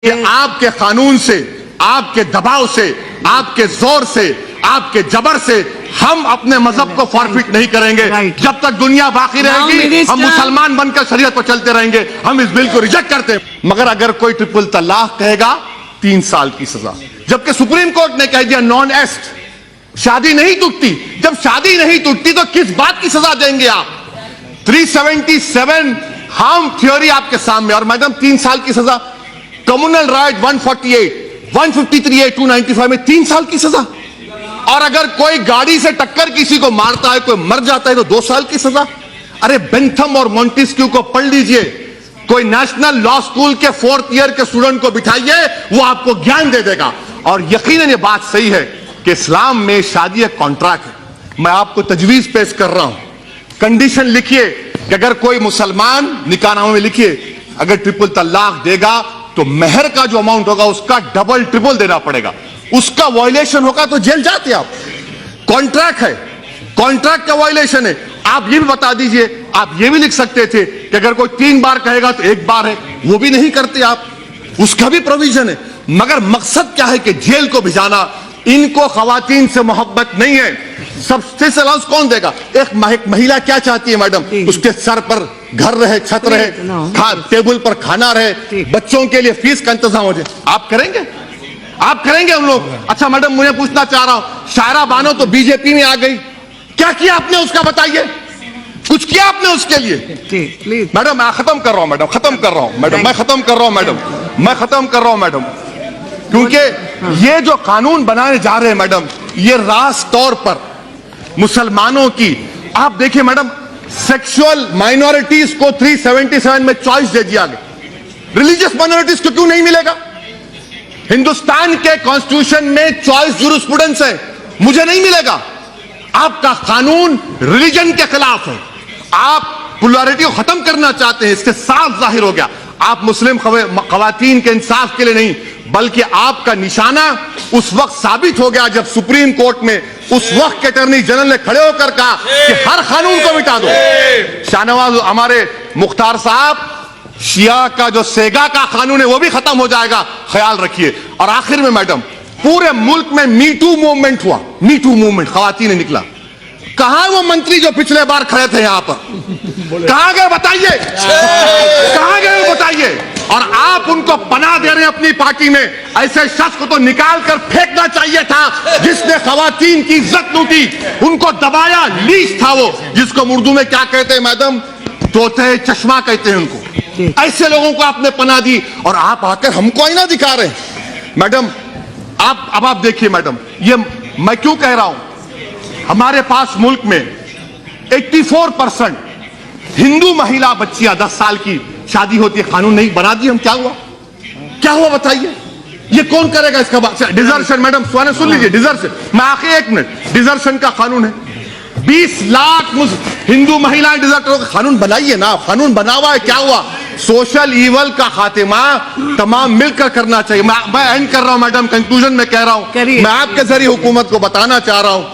कि आपके कानून से, आपके दबाव से, आपके जोर से, आपके जबर से हम अपने मजहब को फॉरफिट नहीं करेंगे। जब तक दुनिया बाकी रहेगी हम मुसलमान बनकर शरीयत पर चलते रहेंगे। हम इस बिल को रिजेक्ट करते हैं। मगर अगर कोई ट्रिपल तलाक कहेगा 3 साल की सजा, जबकि सुप्रीम कोर्ट ने कह दिया नॉन एस्ट, शादी नहीं टूटती। जब शादी नहीं टूटती तो किस बात की सजा देंगे आप? 377 हार्म थ्योरी आपके सामने, और मैडम 3 साल की सजा। कम्युनल राइट 148, 153A, 295 में 3 साल की सजा। और अगर कोई गाड़ी से टक्कर किसी को मारता है, कोई मर जाता है तो 2 साल की सजा। अरे बेंथम और मॉन्टेस्क्यू को पढ़ लीजिए, कोई नेशनल लॉ स्कूल के 4th ईयर के स्टूडेंट को बिठाइए, वो आपको ज्ञान दे देगा। और यकीनन ये बात सही है कि इस्लाम में शादी एक कॉन्ट्रैक्ट है। मैं आपको तजवीज पेश कर रहा हूं, कंडीशन लिखिए कि अगर कोई मुसलमान निकाहनामे में लिखिए, अगर ट्रिपल तलाक देगा तो मेहर का जो अमाउंट होगा उसका डबल ट्रिपल देना पड़ेगा। उसका वायलेशन होगा तो जेल जाते आप। कॉन्ट्रैक्ट है, कॉन्ट्रैक्ट का वायलेशन है। आप ये भी बता दीजिए, आप ये भी लिख सकते थे कि अगर कोई 3 बार कहेगा तो 1 बार है, वो भी नहीं करते आप, उसका भी प्रोविजन है। मगर मकसद क्या है कि जेल को भिजाना। इनको खवातीन से मोहब्बत नहीं है। सब्सिडी अलाउंस कौन देगा? एक महिला क्या चाहती है मैडम? उसके सर पर घर रहे, छत रहे, टेबल पर खाना रहे, बच्चों के लिए फीस का इंतजाम हो जाए। आप करेंगे? आप करेंगे हम लोग? अच्छा मैडम, मुझे पूछना चाह रहा हूं, शायरा बानो तो बीजेपी में आ गई, क्या किया आपने उसका? बताइए, कुछ किया आपने उसके लिए? मैडम मैं खत्म कर रहा हूं, मैडम खत्म कर रहा हूं, मैडम मैं खत्म कर रहा हूं, मैडम मैं खत्म कर रहा हूं, मैडम। क्योंकि ये जो कानून बनाने जा रहे हैं मैडम, ये रास तौर पर मुसलमानों की, आप देखिए मैडम, सेक्सुअल माइनॉरिटीज को 377 में चॉइस दे दिया गया। रिलीजियस माइनॉरिटीज को क्यों नहीं मिलेगा? हिंदुस्तान के कॉन्स्टिट्यूशन में चॉइस जूरिस्प्रूडेंस है, मुझे नहीं मिलेगा। आपका कानून रिलीजन के खिलाफ है। आप पोलैरिटी को खत्म करना चाहते हैं, इससे साफ जाहिर हो गया। आप मुस्लिम खवातीन के इंसाफ के लिए नहीं, बल्कि आपका निशाना उस वक्त साबित हो गया जब सुप्रीम कोर्ट में उस वक्त के अटॉर्नी जनरल ने खड़े होकर कहा कि हर कानून को मिटा दो। शाहनवाज हमारे मुख्तार साहब, शिया का जो सेगा का कानून है वो भी खत्म हो जाएगा, ख्याल रखिए। और आखिर में मैडम, पूरे मुल्क में मी टू मूवमेंट हुआ, मी टू मूवमेंट, खवातीन ने निकला। कहां वो मंत्री जो पिछले बार खड़े थे यहां पर? कहां गए बताइए, कहां गए बताइए? और आप उनको पनाह दे रहे हैं अपनी पार्टी में। ऐसे शख्स को तो निकाल कर फेंकना चाहिए था जिसने खवातीन की इज्जत लूटी, उनको दबाया, लीच था वो, जिसको उर्दू में क्या कहते हैं मैडम? तोते चश्मा कहते हैं उनको। ऐसे लोगों को आपने पनाह दी और आप आकर हमको आईना दिखा रहे हैं। मैडम आप देखिए मैडम, ये मैं क्यों कह रहा हूं, हमारे पास मुल्क में 84% हिंदू महिला बच्चियां 10 साल की शादी होती है, कानून नहीं बना दिया हम। क्या हुआ, क्या हुआ बताइए? ये कौन करेगा इसका? डिजर्शन मैडम सुन लीजिए, डिजर्शन, मैं आखिर 1 मिनट, डिजर्शन का कानून है। 20 लाख हिंदू महिलाएं डिजर्टर का कानून बनाइए ना, कानून बना हुआ है। क्या हुआ? सोशल ईवल का खात्मा तमाम मिलकर करना चाहिए। मैं एंड कर रहा हूं मैडम, कंक्लूजन में कह रहा हूं, मैं आपके जरिए हुकूमत को बताना चाह रहा हूं।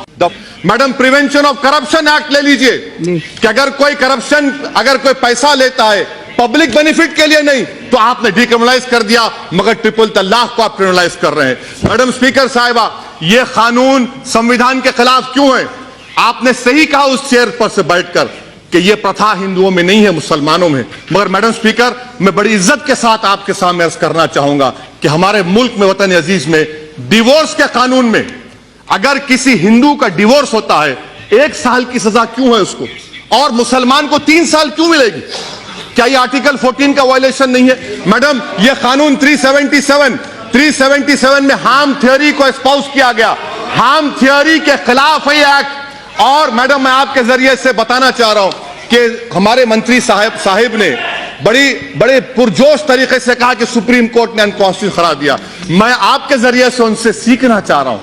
Madam prevention of corruption act ले लीजिए कि अगर कोई करप्शन, अगर कोई पैसा लेता है पब्लिक बेनिफिट के लिए नहीं, तो आपने डिक्रिमिनलाइज कर दिया, मगर ट्रिपल तलाक को आप क्रिमिनलाइज कर रहे हैं। मैडम स्पीकर साहिबा, यह कानून संविधान के खिलाफ क्यों है? आपने सही कहा उस चेयर पर से बैठकर कि यह प्रथा हिंदुओं में नहीं है, मुसलमानों में। मगर मैडम स्पीकर, मैं बड़ी इज्जत के साथ आपके सामने अर्ज करना चाहूंगा कि हमारे मुल्क में, वतन अजीज में, डिवोर्स के कानून में अगर किसी हिंदू का डिवोर्स होता है 1 साल की सजा क्यों है उसको, और मुसलमान को 3 साल क्यों मिलेगी? क्या ये आर्टिकल 14 का वायलेशन नहीं है? मैडम ये कानून 377 में हार्म थ्योरी को एस्पाउस किया गया, हार्म थ्योरी के खिलाफ है ये एक्ट। और मैडम मैं आपके जरिए से बताना चाह रहा हूं कि हमारे मंत्री साहिब ने बड़े पुरजोश तरीके से कहा कि सुप्रीम कोर्ट ने अनकॉन्स्टिट्यूशनल करार दिया। मैं आपके जरिए से उनसे सीखना चाह रहा हूं,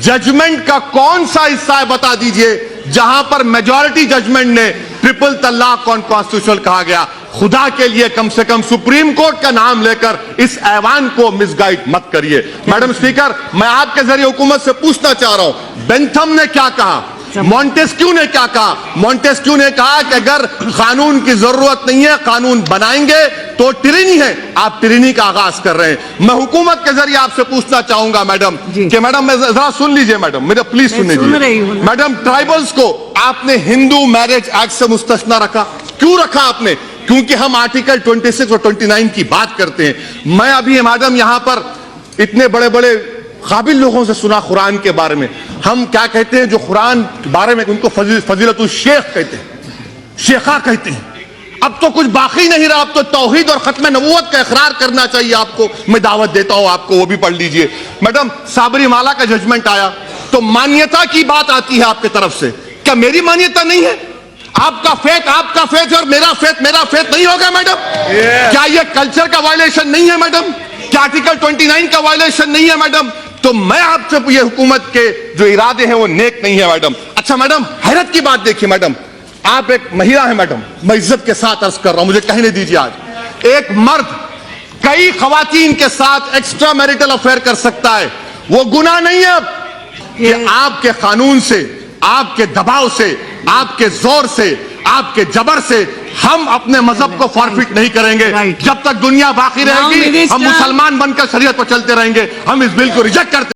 जजमेंट का कौन सा हिस्सा है बता दीजिए जहां पर मेजॉरिटी जजमेंट ने ट्रिपल तलाक को अनकॉन्स्टिट्यूशनल कहा गया। खुदा के लिए कम से कम सुप्रीम कोर्ट का नाम लेकर इस ऐवान को मिसगाइड मत करिए। मैडम स्पीकर, मैं आपके जरिए हुकूमत से पूछना चाह रहा हूं, बेंथम ने क्या कहा? मॉन्टेस्क्यू ने क्या कहा? मॉन्टेस्क्यू ने कहा कि अगर कानून की जरूरत नहीं है, कानून बनाएंगे तो टिरनी है। आप टिरनी का आगाज कर रहे हैं। मैं हुकूमत के जरिए आपसे पूछना चाहूंगा मैडम कि मैडम जरा सुन लीजिए मैडम, मेरा प्लीज सुन लीजिए मैडम। ट्राइबल्स को आपने हिंदू मैरिज एक्ट से मुस्तस्ना रखा, क्यों रखा आपने? क्योंकि हम आर्टिकल 26 और 29 की बात करते हैं। मैं अभी मैडम यहां पर इतने बड़े बड़े काबिल लोगों से सुना कुरान के बारे में। हम क्या कहते हैं जो कुरान के बारे में, उनको फजीलतुल शेख कहते हैं, शेखा कहते हैं। अब तो कुछ बाकी नहीं रहा, अब तो तौहीद और खत्म नबूवत का इकरार करना चाहिए आपको। मैं दावत देता हूं आपको, वो भी पढ़ लीजिए मैडम। साबरीमाला का जजमेंट आया तो मान्यता की बात आती है आपके तरफ से। क्या मेरी मान्यता नहीं है? आपका फेथ और मेरा फेथ नहीं होगा मैडम? क्या यह कल्चर का वायलेशन नहीं है मैडम? क्या आर्टिकल 29 का वायलेशन नहीं है मैडम? तो मैं आपसे ये हुकूमत के जो इरादे हैं वो नेक नहीं है मैडम। अच्छा मैडम, हैरत की बात देखिए मैडम, आप एक महिला हैं मैडम, मैं इज्जत के साथ अर्ज कर रहा हूं, मुझे कहने दीजिए। आज एक मर्द कई खवातीन के साथ एक्स्ट्रा मैरिटल अफेयर कर सकता है, वो गुनाह नहीं है। अब कि आपके कानून से, आपके दबाव से, आपके जोर से, आपके जबर से हम अपने मजहब को फॉरफिट नहीं करेंगे। जब तक दुनिया बाकी रहेगी हम मुसलमान बनकर शरीयत पर चलते रहेंगे। हम इस बिल को रिजेक्ट करते